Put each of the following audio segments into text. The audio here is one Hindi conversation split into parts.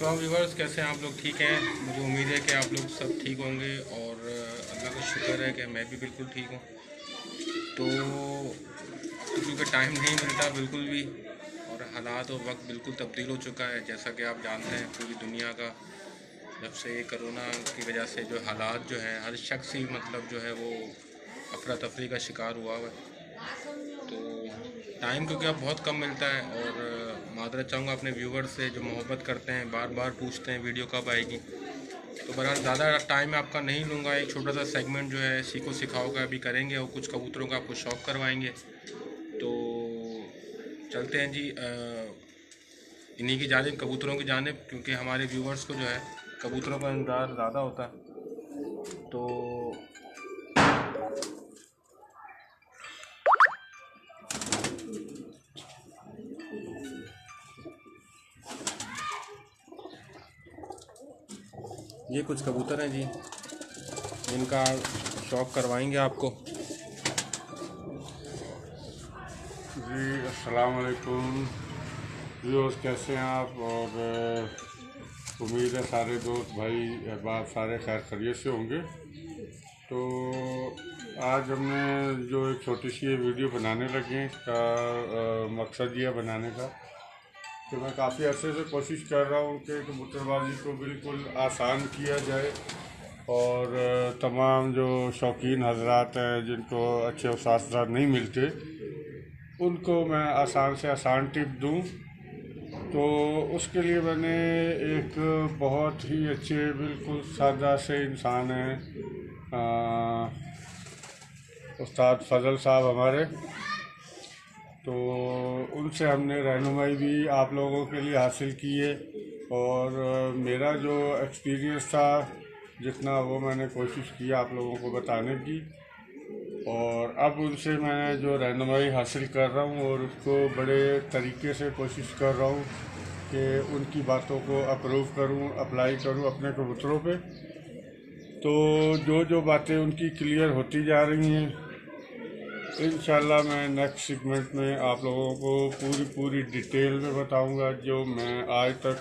तो व्यूवर्स, कैसे हैं आप लोग? ठीक हैं? मुझे उम्मीद है कि आप लोग सब ठीक होंगे और अल्लाह का शुक्र है कि मैं भी बिल्कुल ठीक हूँ। तो क्योंकि टाइम नहीं मिलता बिल्कुल भी, और हालात और वक्त बिल्कुल तब्दील हो चुका है। जैसा कि आप जानते हैं, पूरी दुनिया का जब से ये कोरोना की वजह से जो हालात जो हैं, हर शख्स ही मतलब जो है वो अफरा तफरी का शिकार हुआ है। तो टाइम क्योंकि अब बहुत कम मिलता है, और मादरत चाहूँगा अपने व्यूवर्स से जो मोहब्बत करते हैं, बार बार पूछते हैं वीडियो कब आएगी। तो बहरहाल ज़्यादा टाइम आपका नहीं लूँगा। एक छोटा सा सेगमेंट जो है सीखो सिखाओ का अभी करेंगे, और कुछ कबूतरों का आपको शौक़ करवाएंगे। तो चलते हैं जी इन्हीं की जानिब, कबूतरों की जानिब, क्योंकि हमारे व्यूवर्स को जो है कबूतरों का इंतज़ार ज़्यादा होता है। तो ये कुछ कबूतर हैं जी, जिनका शौक़ करवाएंगे आपको। जी अस्सलाम वालेकुम व्यूअर्स, कैसे हैं आप? और उम्मीद है सारे दोस्त भाई अहबाब सारे खैर खैरियत से होंगे। तो आज हमने जो एक छोटी सी वीडियो बनाने लगे हैं, इसका मकसद ये बनाने का कि मैं काफ़ी अर्से से कोशिश कर रहा हूँ कि कबूतरबाजी को बिल्कुल आसान किया जाए, और तमाम जो शौकीन हजरात हैं जिनको अच्छे उस्ताद नहीं मिलते, उनको मैं आसान से आसान टिप दूं। तो उसके लिए मैंने एक बहुत ही अच्छे बिल्कुल सादा से इंसान हैं, उस्ताद फजल साहब हमारे। तो उनसे हमने रहनुमाई भी आप लोगों के लिए हासिल की है, और मेरा जो एक्सपीरियंस था जितना वो मैंने कोशिश की आप लोगों को बताने की, और अब उनसे मैं जो रहनुमाई हासिल कर रहा हूँ और उसको बड़े तरीके से कोशिश कर रहा हूँ कि उनकी बातों को अप्रूव करूँ, अप्लाई करूँ अपने कबूतरों पे। तो जो जो बातें उनकी क्लियर होती जा रही हैं, इंशाल्लाह मैं नेक्स्ट सेगमेंट में आप लोगों को पूरी डिटेल में बताऊंगा, जो मैं आज तक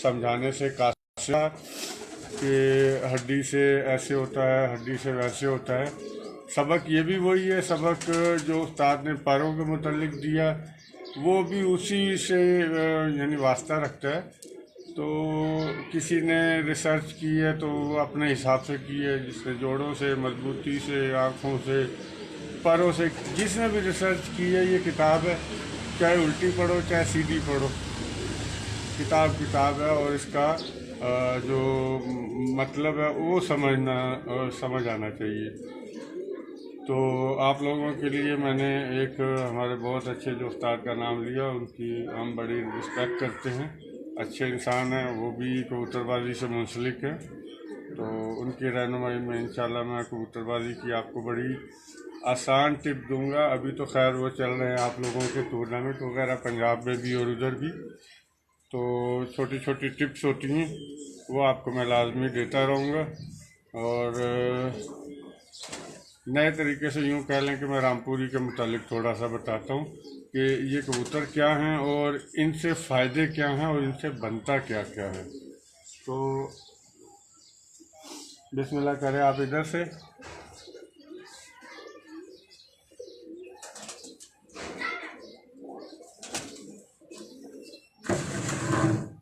समझाने से कासिर कि हड्डी से ऐसे होता है, हड्डी से वैसे होता है। सबक ये भी वही है, सबक जो उस्ताद ने पैरों के मुतालिक दिया वो भी उसी से यानी वास्ता रखता है। तो किसी ने रिसर्च की है तो वो अपने हिसाब से की है, जिससे जोड़ों से, मजबूती से, आँखों से, पैरों से, जिसने भी रिसर्च की है। ये किताब है, चाहे उल्टी पढ़ो चाहे सीधी पढ़ो, किताब है, और इसका जो मतलब है वो समझ आना चाहिए। तो आप लोगों के लिए मैंने एक हमारे बहुत अच्छे जो उस्ताद का नाम लिया, उनकी हम बड़ी रिस्पेक्ट करते हैं, अच्छे इंसान हैं, वो भी कबूतरबाजी से मुंसलिक है। तो उनकी रहनुमाई में इंशाल्लाह मैं कबूतरबाजी की आपको बड़ी आसान टिप दूंगा। अभी तो खैर वो चल रहे हैं आप लोगों के टूर्नामेंट वगैरह पंजाब में भी और उधर भी, तो छोटी छोटी टिप्स होती हैं वो आपको मैं लाजमी देता रहूँगा। और नए तरीके से यूँ कह लें कि मैं रामपुरी के मुतालिक थोड़ा सा बताता हूँ कि ये कबूतर क्या हैं और इनसे फ़ायदे क्या हैं और इनसे बनता क्या क्या है। तो बिस्मिल्लाह करें आप इधर से।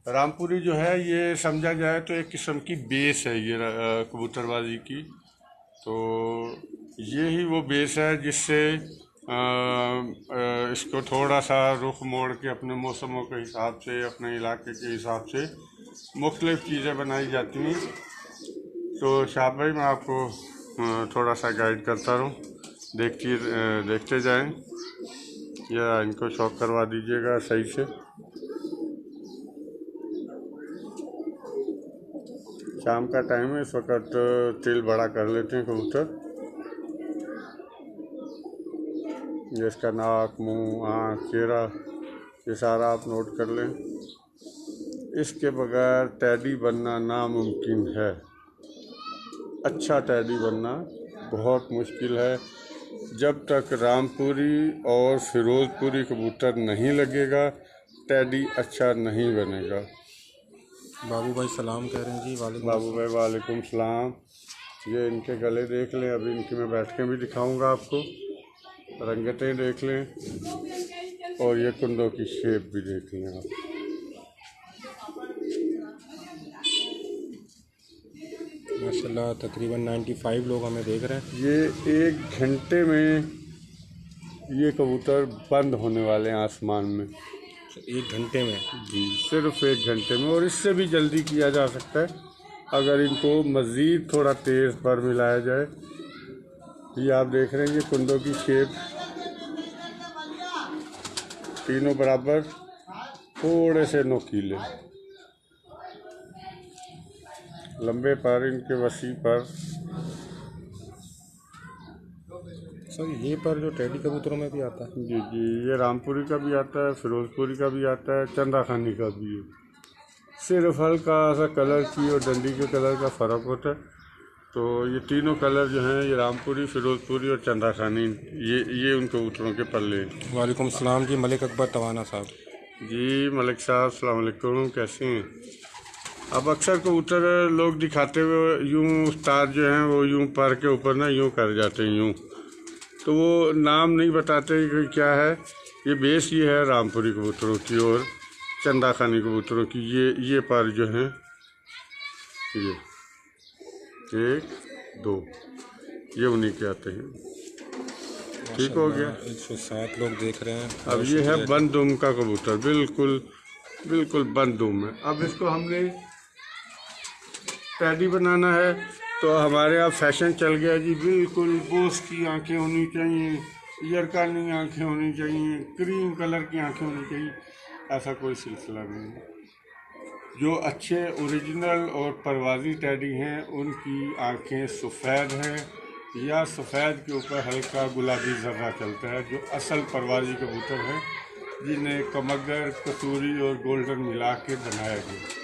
रामपुरी जो है ये समझा जाए तो एक किस्म की बेस है ये कबूतरबाजी की। तो ये ही वो बेस है जिससे इसको थोड़ा सा रुख मोड़ के अपने मौसमों के हिसाब से, अपने इलाके के हिसाब से मुख्तलिफ चीज़ें बनाई जाती हैं। तो शाह भाई मैं आपको थोड़ा सा गाइड करता रहूँ, देखते जाएं, या इनको शौक करवा दीजिएगा सही से। शाम का टाइम है, इस वक्त तिल बड़ा कर लेते हैं कबूतर। जिसका नाक, मुंह, आँख, चेहरा, ये सारा आप नोट कर लें। इसके बगैर टैडी बनना नामुमकिन है। अच्छा टैडी बनना बहुत मुश्किल है। जब तक रामपुरी और फिरोजपुरी कबूतर नहीं लगेगा, टैडी अच्छा नहीं बनेगा। बाबू भाई सलाम कह रहे हैं जी। वालेकुम। बाबू भाई वालेकुम सलाम। ये इनके गले देख लें, अभी इनकी मैं बैठ के भी दिखाऊंगा आपको। रंगतें देख लें और ये कुंडों की शेप भी देख लें आप। माशाल्लाह तकरीबन 95 लोग हमें देख रहे हैं। ये 1 घंटे में ये कबूतर बंद होने वाले हैं आसमान में। 1 घंटे में? जी, सिर्फ 1 घंटे में, और इससे भी जल्दी किया जा सकता है अगर इनको मज़ीद थोड़ा तेज़ पर मिलाया जाए। ये आप देख रहे हैं ये कुंडों की शेप, तीनों बराबर, थोड़े से नोकीले, लंबे पर, इनके वसी पर। सर ये पर जो टैडी कबूतरों में भी आता है? जी जी, ये रामपुरी का भी आता है, फिरोजपुरी का भी आता है, चंदा खानी का भी है। सिर्फ हल्का सा कलर की और डंडी के कलर का फ़र्क होता है। तो ये तीनों कलर जो हैं, ये रामपुरी, फिरोजपुरी और चंदा खानी, ये उन कबूतरों के पल्ले हैं। वालेकुम सलाम जी। मलिक अकबर तवाना साहब। जी मलिक साहब अस्सलाम वालेकुम, कैसे हैं? अब अक्सर कबूतर लोग दिखाते हुए यूँ, उस्ताद जो हैं वो यूँ पर के ऊपर ना यूँ कर जाते हैं यूँ, तो वो नाम नहीं बताते कि क्या है। ये बेस ये है रामपुरी कबूतरों की और चंदा खानी कबूतरों की। ये पर जो हैं, ये 1 2 ये उन्हीं के आते हैं। ठीक हो गया। 107 लोग देख रहे हैं। अब ये है बंद दुम का कबूतर, बिल्कुल बंद दुम है। अब इसको हमने टैडी बनाना है तो हमारे यहाँ फैशन चल गया जी, बिल्कुल बोस की आंखें होनी चाहिए, यरकानी आंखें होनी चाहिए, क्रीम कलर की आंखें होनी चाहिए। ऐसा कोई सिलसिला नहीं है। जो अच्छे ओरिजिनल और परवाज़ी टैडी हैं उनकी आंखें सफ़ेद हैं या सफ़ेद के ऊपर हल्का गुलाबी ज़र्रा चलता है। जो असल परवाज़ी कबूतर हैं जिन्हें कमगर, कसूरी और गोल्डन मिला के बनाया गया।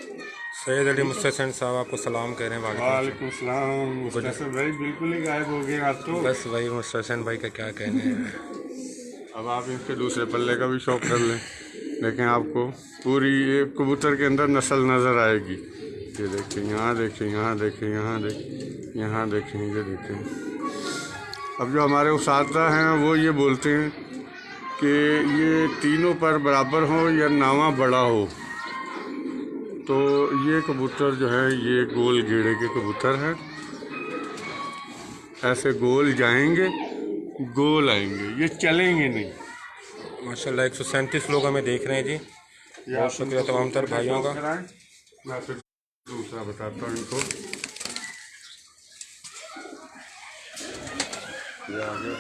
सैयद अली मुस्तहसन साहब आपको सलाम कह रहे हैं। वालेकुम सलाम। मुस्तहसन भाई बिल्कुल ही गायब हो गए आप तो। बस वही मुस्तहसन भाई का क्या कहने हैं। अब आप इनके दूसरे पल्ले का भी शौक कर लें, देखें आपको पूरी ये कबूतर के अंदर नस्ल नज़र आएगी। ये देखें, यहाँ देखें, यहाँ देखें, यहाँ देखें, यहाँ देखें, ये देखें। अब जो हमारे उस्ताद हैं वो ये बोलते हैं कि ये तीनों पर बराबर हो या नावा बड़ा हो। तो ये कबूतर जो है ये गोल घेड़े के कबूतर हैं। ऐसे गोल जाएंगे, गोल आएंगे, ये चलेंगे नहीं। माशाल्लाह 137 लोग हमें देख रहे हैं जी। बहुत शुक्रिया तमाम तर भाइयों का। मैं फिर दूसरा बताता हूँ इनको। ये आगे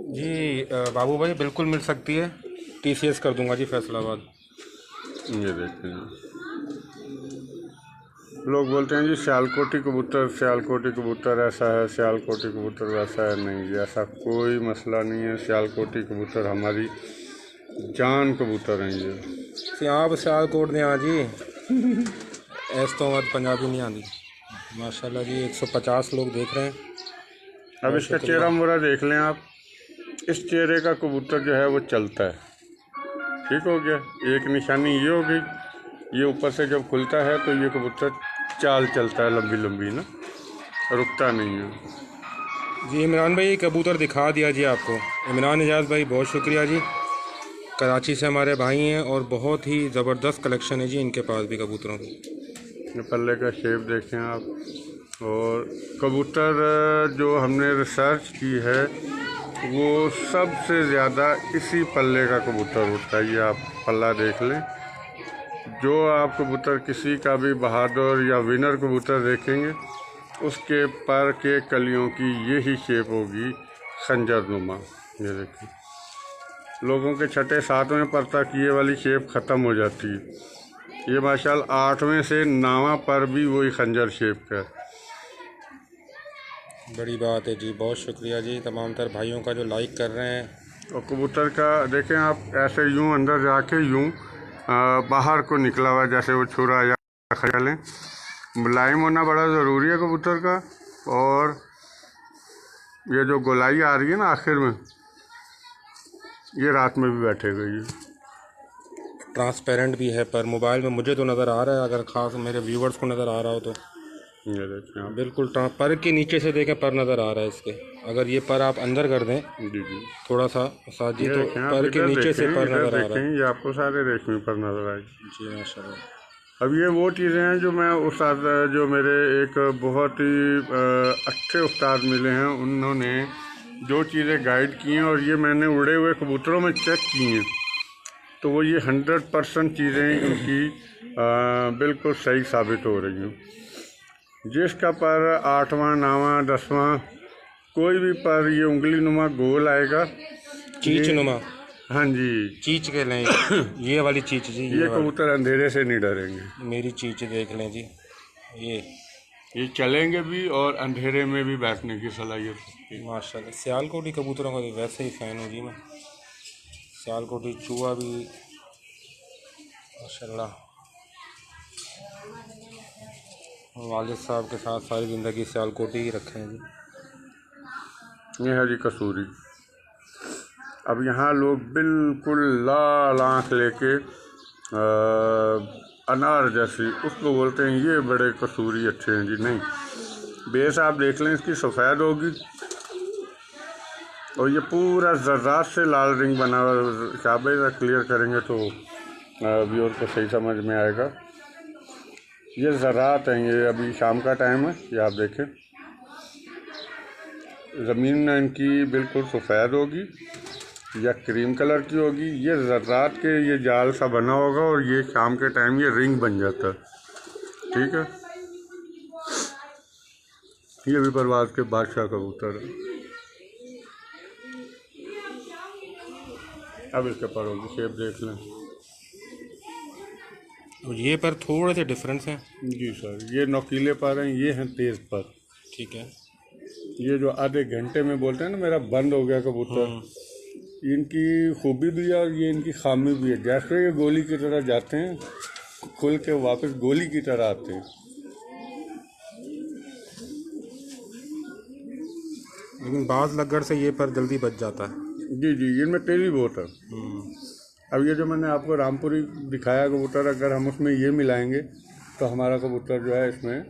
जी बाबू भाई बिल्कुल मिल सकती है। TCS कर दूंगा जी फैसलाबाद। ये देखते हैं, लोग बोलते हैं जी सियालकोटी कबूतर ऐसा है, सियालकोटी कबूतर वैसा है। नहीं जी, ऐसा कोई मसला नहीं है। सियालकोटी कबूतर हमारी जान कबूतर हैं। ये आप सियालकोट ने हाँ जी ऐस तो मत पंजाबी नहीं आती। माशाल्लाह जी 150 लोग देख रहे हैं। अब इसका चेहरा मोहरा देख लें आप। इस चेहरे का कबूतर जो है वो चलता है। ठीक हो गया। एक निशानी ये हो गई, ये ऊपर से जब खुलता है तो ये कबूतर चाल चलता है लंबी लंबी ना, रुकता नहीं है। जी इमरान भाई कबूतर दिखा दिया जी आपको। इमरान एजाज भाई बहुत शुक्रिया जी, कराची से हमारे भाई हैं और बहुत ही ज़बरदस्त कलेक्शन है जी इनके पास भी कबूतरों की। ये पल्ले का शेप देखें आप। और कबूतर जो हमने रिसर्च की है वो सबसे ज़्यादा इसी पल्ले का कबूतर उठता है। ये आप पल्ला देख लें, जो आप कबूतर किसी का भी बहादुर या विनर कबूतर देखेंगे उसके पर के कलियों की यही शेप होगी, खंजर नुमा। ये देखिए, लोगों के छठे सातवें पर तक ये वाली शेप ख़त्म हो जाती है। ये माशाल्लाह आठवें से नावा पर भी वही खंजर शेप का है। बड़ी बात है जी, बहुत शुक्रिया जी तमाम तर भाइयों का जो लाइक कर रहे हैं। और कबूतर का देखें आप, ऐसे यूं अंदर जाके यूं बाहर को निकला हुआ, जैसे वो छुरा या खयालें। मुलायम होना बड़ा ज़रूरी है कबूतर का। और ये जो गोलाई आ रही है ना आखिर में, ये रात में भी बैठेगा। ये ट्रांसपेरेंट भी है, पर मोबाइल में मुझे तो नज़र आ रहा है, अगर ख़ास मेरे व्यूवर्स को नज़र आ रहा हो तो ये देखें आप। बिल्कुल पर के नीचे से देखें पर नज़र आ रहा है इसके। अगर ये पर आप अंदर कर दें जी जी थोड़ा सा साथ जी, ये तो देखें आप, पर के इधर नीचे से देखें, पर इधर नज़र आ रहा है देखें, ये आपको सारे रेशमी पर नज़र आएगी। जी माशाल्लाह। अब ये वो चीज़ें हैं जो मैं उस्ताद, जो मेरे एक बहुत ही अच्छे उस्ताद मिले हैं, उन्होंने जो चीज़ें गाइड की हैं और ये मैंने उड़े हुए कबूतरों में चेक की हैं, तो वो ये 100% चीज़ें उनकी बिल्कुल सही साबित हो रही हैं। जिसका पर 8वां 9वां 10वां कोई भी पर ये उंगली नुमा गोल आएगा, चीच नुमा। हाँ जी, चीच के लें ये वाली चीच जी, ये कबूतर अंधेरे से नहीं डरेंगे। मेरी चीच देख लें जी, ये चलेंगे भी और अंधेरे में भी बैठने की सलाहियत है। माशाल्लाह। सियालकोटी कबूतरों का तो वैसे ही फ़ैन हूँ जी मैं, सियालकोटी चूहा भी माशाल्लाह। वालिद साहब के साथ सारी ज़िंदगी सियालकोटी ही रखे हैं जी। ये है जी कसूरी। अब यहाँ लोग बिल्कुल लाल आँख लेके अनार जैसी उसको बोलते हैं, ये बड़े कसूरी अच्छे हैं जी। नहीं, बेस आप देख लें इसकी सफ़ेद होगी और ये पूरा ज़र्रात से लाल रिंग बना हुआ। काबे का क्लियर करेंगे तो व्यूअर को सही समझ में आएगा। ये ज़र्रात हैं, ये अभी शाम का टाइम है, ये आप देखें। ज़मीन इनकी बिल्कुल सफ़ेद होगी या क्रीम कलर की होगी। ये ज़र्रात के ये जाल सा बना होगा और ये शाम के टाइम ये रिंग बन जाता है। ठीक है, ये भी परवाज़ के बादशाह कबूतर है। अब इसके परों की शेप देख लें। ये पर थोड़े से डिफरेंस हैं जी सर, ये नोकीले पर हैं, ये हैं तेज़ पर। ठीक है। ये जो आधे घंटे में बोलते हैं ना मेरा बंद हो गया कबूतर, इनकी खूबी भी है और ये इनकी खामी भी है। जैसे ये गोली की तरह जाते हैं, खुल के वापस गोली की तरह आते हैं। लेकिन बाज़ लगड़ से ये पर जल्दी बच जाता है। जी जी, इनमें तेज़ी बहुत है। अब ये जो मैंने आपको रामपुरी दिखाया कबूतर, अगर हम उसमें ये मिलाएंगे तो हमारा कबूतर जो है इसमें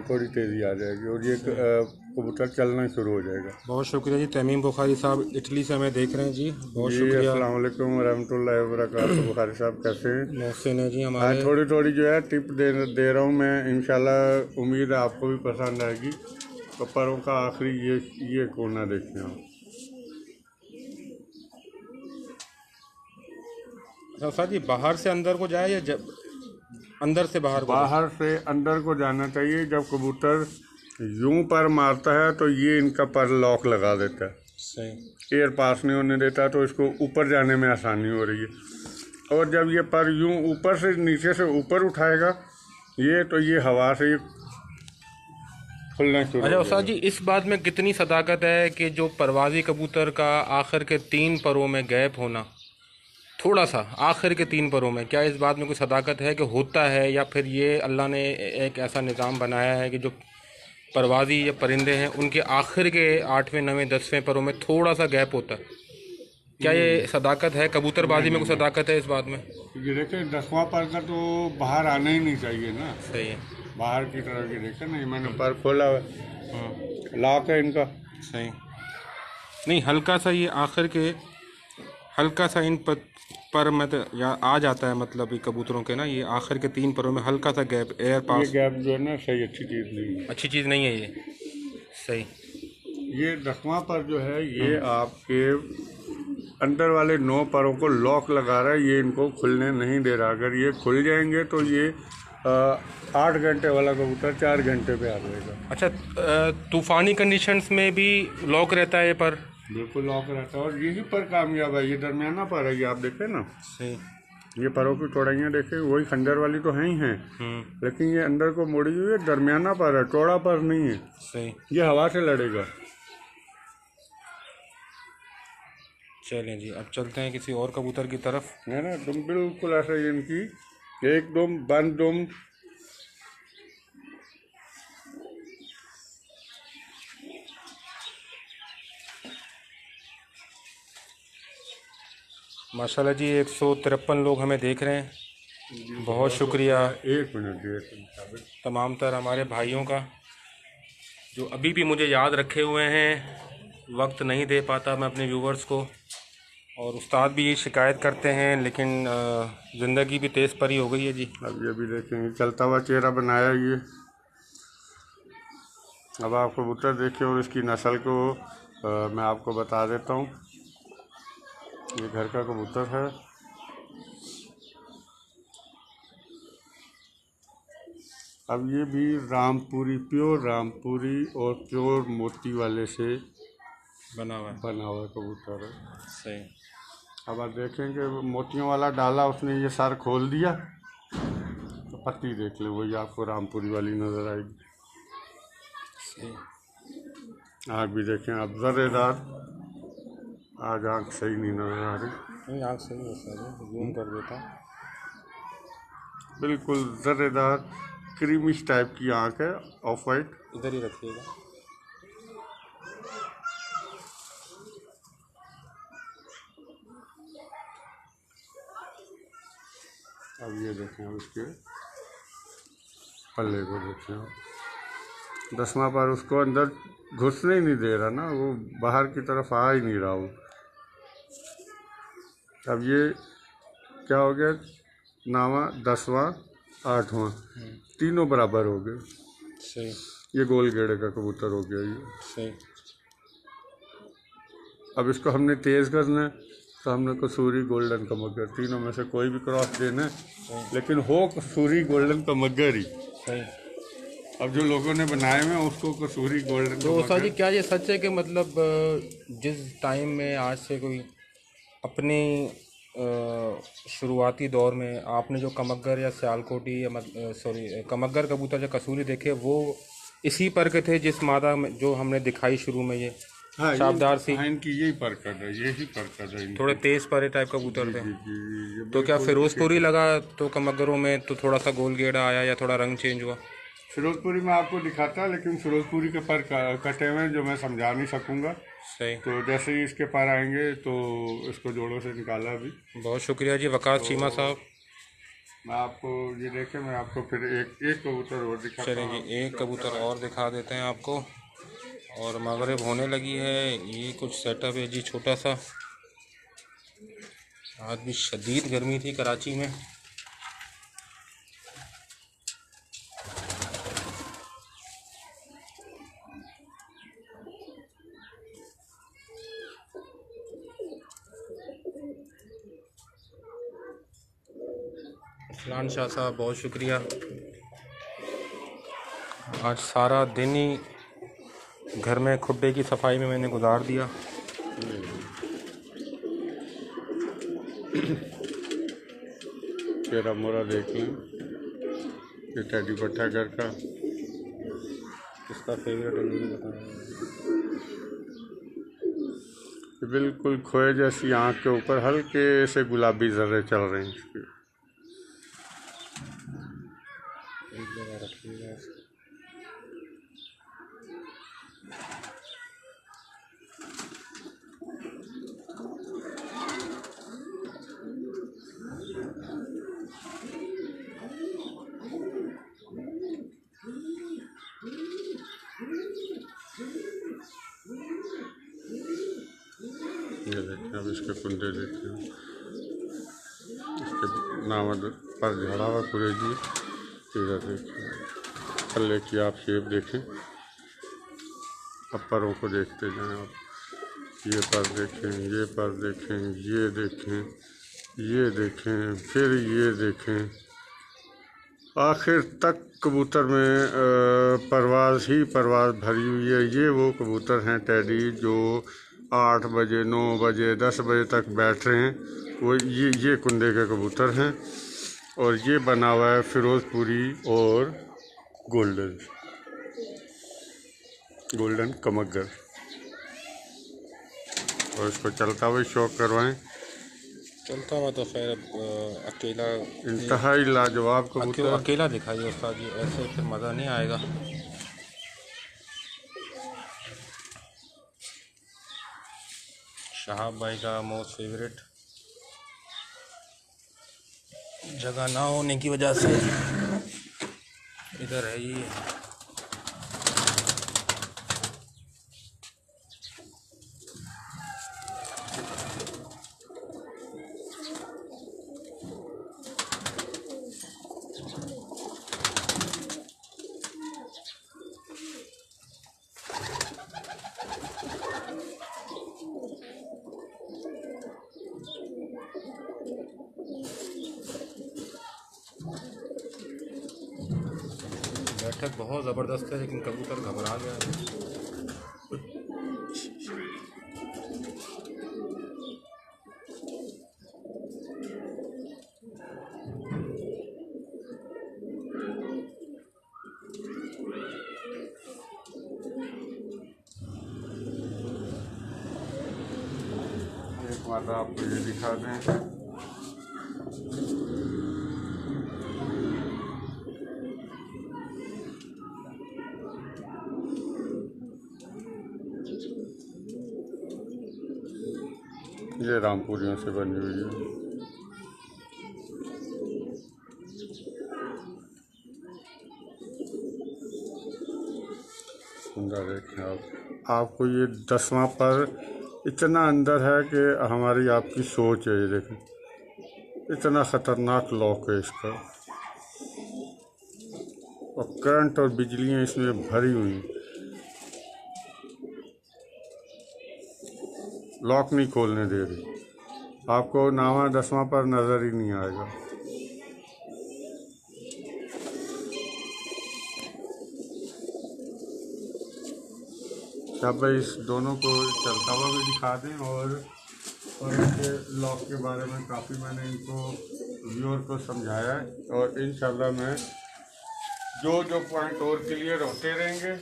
थोड़ी तेज़ी आ जाएगी और ये कबूतर चलना शुरू हो जाएगा। बहुत शुक्रिया जी। तमीम बुखारी साहब इटली से हमें देख रहे हैं जी, बहुत जी, शुक्रिया। अस्सलाम वालेकुम वरहमतुल्लाहि वबरकातुहू। बुखारी साहब कैसे हैं? मोहसिन है जी हमारे। थोड़ी थोड़ी जो है टिप दे रहा हूँ मैं, इंशाल्लाह उम्मीद है आपको भी पसंद आएगी। तो परों का आखिरी ये कोना देखते हैं आप। अच्छा जी, बाहर से अंदर को जाए या अंदर से बाहर को? बाहर से अंदर को जाना चाहिए। जब कबूतर यूं पर मारता है तो ये इनका पर लॉक लगा देता है, सही एयर पास नहीं होने देता, तो इसको ऊपर जाने में आसानी हो रही है। और जब ये पर यूं ऊपर से नीचे से ऊपर उठाएगा ये, तो ये हवा से खुलना शुरू। अच्छा उस्ताद जी, इस बात में कितनी सदाकत है कि जो परवाज़ी कबूतर का आखिर के 3 परों में गैप होना, थोड़ा सा आखिर के 3 परों में, क्या इस बात में कोई सदाकत है कि होता है, या फिर ये अल्लाह ने एक ऐसा निज़ाम बनाया है कि जो परवाज़ी या परिंदे हैं उनके आखिर के 8वें 9वें 10वें परों में थोड़ा सा गैप होता है? क्या ये सदाकत है? कबूतरबाजी में कोई सदाकत है इस बात में? ये देखें 10वां पर का तो बाहर आना ही नहीं चाहिए ना। सही है। बाहर की तरह की देखे ना, ये मैंने पर खोला हुआ है, लॉक है इनका। सही। नहीं, हल्का सा ये आखिर के हल्का सा इन पर मतलब या आ जाता है, मतलब ये कबूतरों के ना ये आखिर के 3 परों में हल्का सा गैप, एयर ये पास। गैप जो है ना सही अच्छी चीज़ नहीं है, अच्छी चीज़ नहीं है ये। सही। ये 10वां पर जो है ये आपके अंदर वाले 9 परों को लॉक लगा रहा है, ये इनको खुलने नहीं दे रहा। अगर ये खुल जाएंगे तो ये 8 घंटे वाला कबूतर 4 घंटे पे आ जाएगा। अच्छा, तूफ़ानी कंडीशंस में भी लॉक रहता है ये पर? बिल्कुल लॉक रहता है, और यही पर कामयाब है। ये दरमियाना पर है, ये आप देखें ना, सही। ये परों की चौड़ाइयाँ देखें, वही खंजर वाली तो हैं ही हैं, लेकिन ये अंदर को मुड़ी हुई है, दरमियाना पर है, चौड़ा पर नहीं है। सही। ये हवा से लड़ेगा। चलें जी, अब चलते हैं किसी और कबूतर की तरफ। है ना, दुम बिल्कुल ऐसे ही इनकी एक दुम बंद दुम। माशाल्लाह जी, 153 लोग हमें देख रहे हैं। बहुत शुक्रिया एक मिनट तमाम तर हमारे भाइयों का जो अभी भी मुझे याद रखे हुए हैं। वक्त नहीं दे पाता मैं अपने व्यूवर्स को, और उस्ताद भी ये शिकायत करते हैं, लेकिन ज़िंदगी भी तेज़ परी हो गई है जी। अब ये भी देखेंगे चलता हुआ चेहरा बनाया ये। अब आप कबूतर देखिए और इसकी नस्ल को मैं आपको बता देता हूँ। ये घर का कबूतर है, अब ये भी रामपुरी, प्योर रामपुरी और प्योर मोती वाले से बना हुआ कबूतर है। सही। अब आप देखेंगे मोतियों वाला डाला उसने, ये सर खोल दिया तो पत्ती देख ले, वही आपको रामपुरी वाली नज़र आएगी। सही। आँख भी देखें आप, जर्रेदार। आज आँख सही नहीं नज़र आ रही। नहीं, आँख सही है सर, जूम कर देता हूँ। बिल्कुल जर्रेदार क्रीमिश टाइप की आँख है, ऑफ वाइट। इधर ही रखिएगा। अब ये देखें, अब इसके पल्ले को देखें आप। 10वां पर उसको अंदर घुसने ही नहीं दे रहा ना, वो बाहर की तरफ आ ही नहीं रहा वो। अब ये क्या हो गया, 9वां 10वां 8वां तीनों बराबर हो गए। सही। ये गोल गेड़े का कबूतर हो गया ये। सही। अब इसको हमने तेज़ करना है तो हमने कसूरी गोल्डन का मगर, तीनों में से कोई भी क्रॉस देना है, लेकिन हो कसूरी गोल्डन का मगर ही। सही। अब जो लोगों ने बनाए हुए हैं उसको कसूरी गोल्डन तो सर जी, क्या ये सच है कि मतलब जिस टाइम में आज से कोई अपने शुरुआती दौर में आपने जो कमगर या सियालकोटी या सॉरी कमगर कबूतर या कसूरी देखे, वो इसी पर के थे जिस मादा में जो हमने दिखाई शुरू में, ये हाँ, शाबदार सी, इनकी यही परकड़ है, यही परकड़ है इनकी। थोड़े तेज परे टाइप कबूतर थे। ये तो क्या फिरोजपुरी लगा तो कमगरों में तो थोड़ा सा गोल गेड़ा आया या थोड़ा रंग चेंज हुआ? फिरोजपुरी में आपको दिखाता है, लेकिन फिरोजपुरी के पर कटे हुए हैं जो मैं समझा नहीं सकूंगा। सही। तो जैसे ही इसके पर आएंगे तो इसको जोड़ों से निकाला अभी। बहुत शुक्रिया जी वकास चीमा साहब। मैं आपको ये देखे, मैं आपको फिर एक कबूतर और दिखाता चलें हूँ। जी, एक कबूतर और दिखा देते हैं आपको। और मगरिब होने लगी है, ये कुछ सेटअप है जी छोटा सा। आज भी शदीद गर्मी थी कराची में। फलान शाह साहब बहुत शुक्रिया। आज सारा दिन ही घर में खुड्डे की सफाई में मैंने गुजार दिया। तेरा मोरा देख लें, ये टैडी पट्टा घर का। इसका फेवरेट है ये बताएं। बिल्कुल खोए जैसी आँख के ऊपर हल्के से गुलाबी जर्रे चल रहे हैं इसके। एक जगह रखिएगा इसको। के कुंडे देखें, इसके नामद पर झड़ा हुआ पूरे जी। इधर देखें पल्ले की आप शेप देखें, अब परों को देखते जाएं आप। ये पर देखें, ये पर देखें, ये देखें, ये देखें, फिर ये देखें। आखिर तक कबूतर में परवाज़ ही परवाज़ भरी हुई है। ये वो कबूतर हैं टेडी जो 8 बजे 9 बजे 10 बजे तक बैठ रहे हैं, वो ये कुंडे के कबूतर हैं। और ये बना हुआ है फिरोजपुरी और गोल्डन कमगर। और इसको चलता हुआ शौक करवाएं। चलता हुआ तो खैर अकेला इंतहाई लाजवाब कबूतर। अकेला दिखाइए उस्ताद जी, ऐसे फिर मज़ा नहीं आएगा। शहाब भाई का मोस्ट फेवरेट, जगह ना होने की वजह से इधर है ये। बैठक बहुत ज़बरदस्त है, लेकिन कबूतर घबरा गया है। एक बात आपको ये दिखा दें, ये रामपुरियों से बनी हुई है। सुंदर देखें आपको ये 10वां पर इतना अंदर है कि हमारी आपकी सोच है। ये देखें इतना ख़तरनाक लॉक है इसका, और करंट और बिजलियाँ इसमें भरी हुई। लॉक नहीं खोलने दे रही, आपको 9वां 10वां पर नज़र ही नहीं आएगा। अब भाई इस दोनों को चलता हुआ भी दिखा दें। और इनके लॉक के बारे में काफ़ी मैंने इनको व्यूअर को समझाया है, और इंशाल्लाह मैं जो पॉइंट और क्लियर होते रहेंगे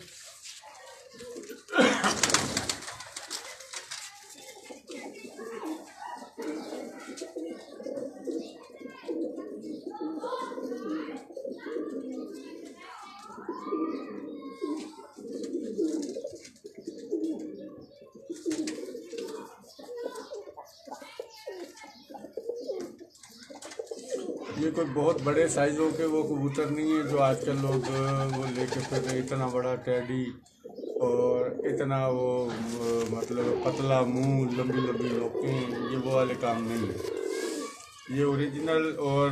ये कोई बहुत बड़े साइज़ों के वो कबूतर नहीं है जो आजकल लोग वो लेके फिर रहे। इतना बड़ा टेडी और इतना वो मतलब पतला मुंह, लंबी लंबी नोकें, ये वो वाले काम नहीं है। ये ओरिजिनल और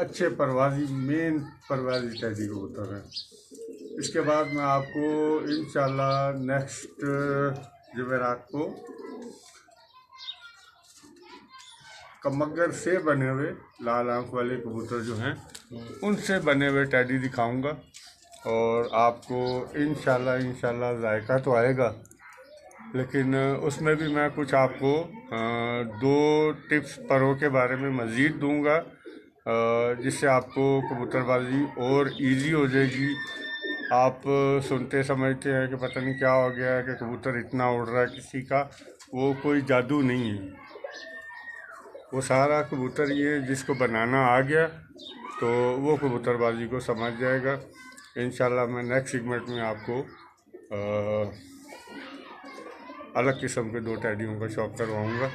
अच्छे परवाजी, मेन परवाजी टेडी कबूतर है। इसके बाद मैं आपको इंशाल्लाह नेक्स्ट जुमेरात को कमगर से बने हुए लाल आंख वाले कबूतर जो हैं उनसे बने हुए टेडी दिखाऊंगा। और आपको इंशाल्लाह जायका तो आएगा, लेकिन उसमें भी मैं कुछ आपको 2 टिप्स परों के बारे में मज़ीद दूंगा, जिससे आपको कबूतरबाजी और इजी हो जाएगी। आप सुनते समझते हैं कि पता नहीं क्या हो गया है कि कबूतर इतना उड़ रहा है किसी का, वो कोई जादू नहीं है। वो सारा कबूतर ये जिसको बनाना आ गया तो वो कबूतरबाजी को समझ जाएगा। इंशाल्लाह मैं नेक्स्ट सेगमेंट में आपको अलग किस्म के 2 टेडियों का शौक करवाऊँगा।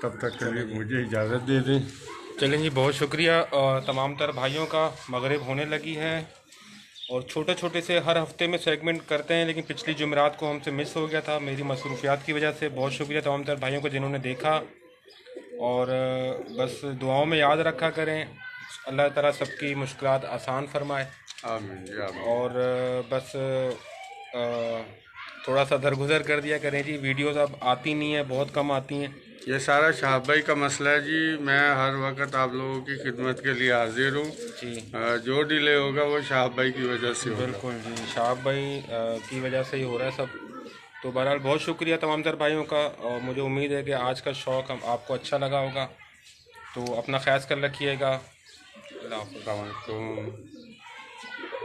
तब तक के लिए मुझे इजाज़त दे दें। चलें जी, बहुत शुक्रिया। और तमाम तर भाइयों का, मगरिब होने लगी है और छोटे छोटे से हर हफ्ते में सेगमेंट करते हैं, लेकिन पिछली जुमेरात को हमसे मिस हो गया था मेरी मसरूफियात की वजह से। बहुत शुक्रिया तमाम तर भाइयों को जिन्होंने देखा, और बस दुआओं में याद रखा करें, अल्लाह ताला सबकी मुश्किलात आसान फरमाए। आमीन जी आमीन। और बस थोड़ा सा दरगुजर कर दिया करें जी, वीडियोस अब आती नहीं है, बहुत कम आती हैं। ये सारा शाह भाई का मसला है जी। मैं हर वक्त आप लोगों की खिदमत के लिए हाजिर हूँ जी जो डिले होगा वो शाह भाई की वजह से होगा। बिल्कुल जी, शाह भाई की वजह से ही हो रहा है सब। तो बहरहाल बहुत शुक्रिया तमाम तर भाइयों का, और मुझे उम्मीद है कि आज का शौक़ हम आपको अच्छा लगा होगा। तो अपना ख्याल कर रखिएगा। अल्लाह हाफ़िज़। अस्सलाम वालेकुम।